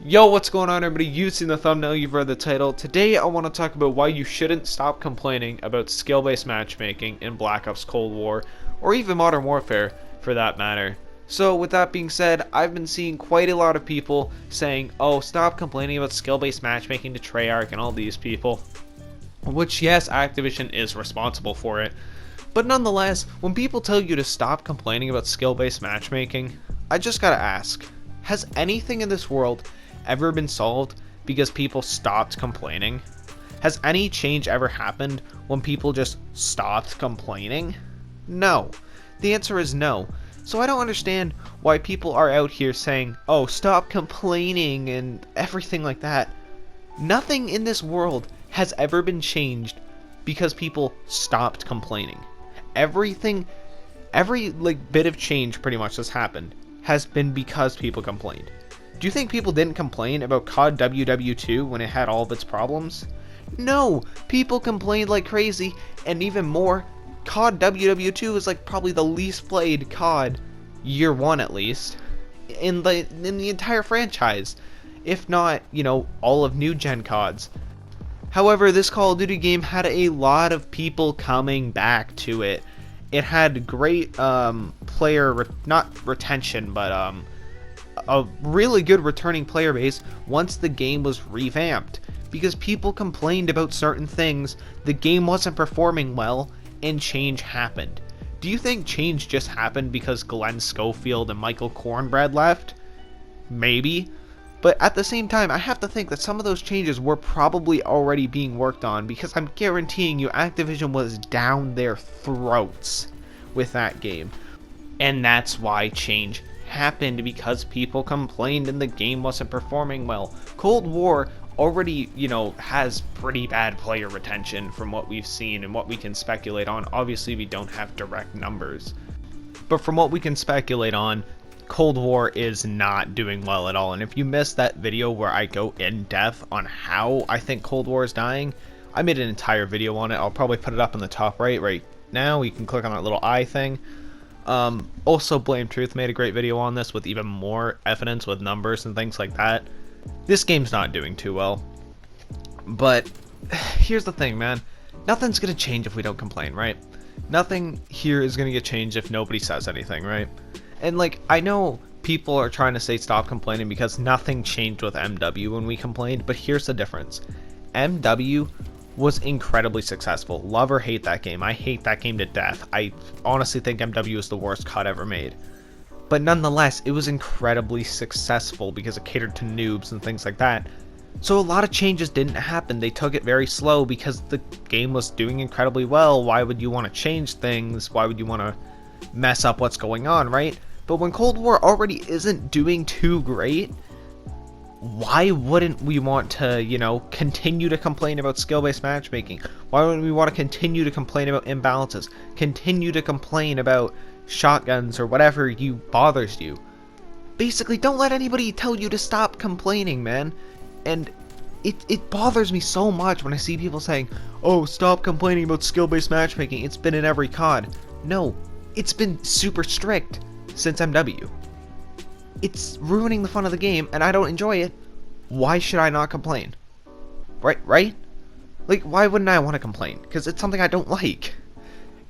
Yo, what's going on everybody? You've seen the thumbnail, you've read the title. Today I want to talk about why you shouldn't stop complaining about skill-based matchmaking in Black Ops Cold War, or even Modern Warfare for that matter. So with that being said, I've been seeing quite a lot of people saying, oh, stop complaining about skill-based matchmaking to Treyarch and all these people. Which, yes, Activision is responsible for it. But nonetheless, when people tell you to stop complaining about skill-based matchmaking, I just gotta ask, has anything in this world ever been solved because people stopped complaining? Has any change ever happened when people just stopped complaining? No. The answer is no. So I don't understand why people are out here saying, oh, stop complaining and everything like that. Nothing in this world has ever been changed because people stopped complaining. Every bit of change pretty much that's happened has been because people complained. Do you think people didn't complain about COD WW2 when it had all of its problems? No, people complained like crazy, and even more, COD WW2 is like probably the least played COD, year one at least, in the entire franchise, if not, all of new gen CODs. However, this Call of Duty game had a lot of people coming back to it. It had great player, not retention, but a really good returning player base once the game was revamped, because people complained about certain things, the game wasn't performing well, and change happened. Do you think change just happened because Glenn Schofield and Michael Cornbread left? Maybe. But at the same time, I have to think that some of those changes were probably already being worked on, because I'm guaranteeing you Activision was down their throats with that game. And that's why change happened, because people complained and the game wasn't performing well. Cold War already, has pretty bad player retention from what we've seen and what we can speculate on. Obviously, we don't have direct numbers. But from what we can speculate on, Cold War is not doing well at all. And if you missed that video where I go in depth on how I think Cold War is dying, I made an entire video on it. I'll probably put it up in the top right now. You can click on that little eye thing. Also, Blame Truth made a great video on this with even more evidence with numbers and things like that. This game's not doing too well. But here's the thing, man. Nothing's gonna change if we don't complain, right? Nothing here is gonna get changed if nobody says anything, right? And I know people are trying to say stop complaining because nothing changed with MW when we complained, but here's the difference. MW was incredibly successful. Love or hate that game. I hate that game to death. I honestly think MW is the worst COD ever made. But nonetheless, it was incredibly successful because it catered to noobs and things like that. So a lot of changes didn't happen. They took it very slow because the game was doing incredibly well. Why would you want to change things? Why would you want to mess up what's going on, right? But when Cold War already isn't doing too great, why wouldn't we want to, continue to complain about skill-based matchmaking? Why wouldn't we want to continue to complain about imbalances? Continue to complain about shotguns or whatever bothers you? Basically, don't let anybody tell you to stop complaining, man. And it bothers me so much when I see people saying, oh, stop complaining about skill-based matchmaking. It's been in every COD. No, it's been super strict since MW. It's ruining the fun of the game, and I don't enjoy it. Why should I not complain? Right? Why wouldn't I want to complain? Because it's something I don't like.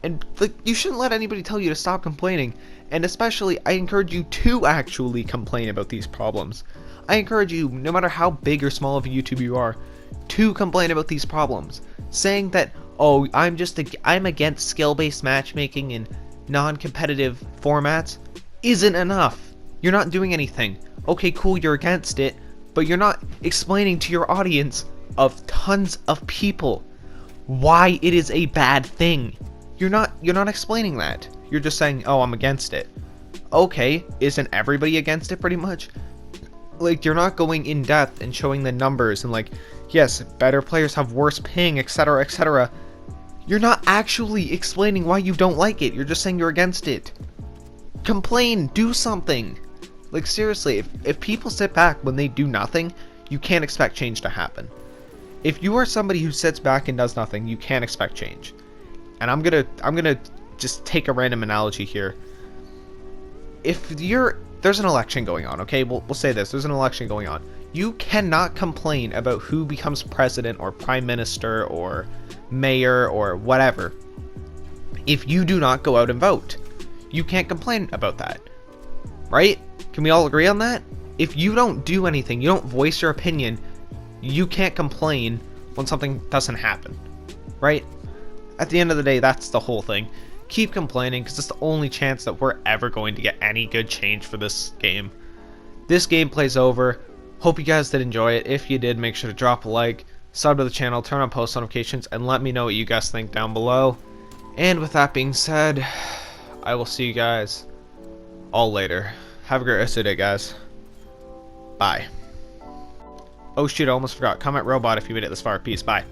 And, you shouldn't let anybody tell you to stop complaining. And especially, I encourage you to actually complain about these problems. I encourage you, no matter how big or small of a YouTuber you are, to complain about these problems. Saying that, oh, I'm against skill-based matchmaking and non-competitive formats isn't enough. You're not doing anything. Okay, cool, you're against it, but you're not explaining to your audience of tons of people why it is a bad thing. You're not explaining that. You're just saying, oh, I'm against it. Okay, isn't everybody against it pretty much? You're not going in depth and showing the numbers and yes, better players have worse ping, etc., etc. You're not actually explaining why you don't like it. You're just saying you're against it. Complain, do something. Seriously, if people sit back when they do nothing, you can't expect change to happen. If you are somebody who sits back and does nothing, you can't expect change. And I'm gonna just take a random analogy here. If you're there's an election going on, okay? We'll say this. There's an election going on. You cannot complain about who becomes president or prime minister or mayor or whatever if you do not go out and vote. You can't complain about that, right? Can we all agree on that? If you don't do anything, you don't voice your opinion, you can't complain when something doesn't happen, right? At the end of the day, that's the whole thing. Keep complaining, because it's the only chance that we're ever going to get any good change for this game. This gameplay's over. Hope you guys did enjoy it. If you did, make sure to drop a like, sub to the channel, turn on post notifications, and let me know what you guys think down below. And with that being said, I will see you guys all later. Have a great rest of the day, guys. Bye. Oh shoot, I almost forgot. Comment robot if you made it this far. Peace. Bye.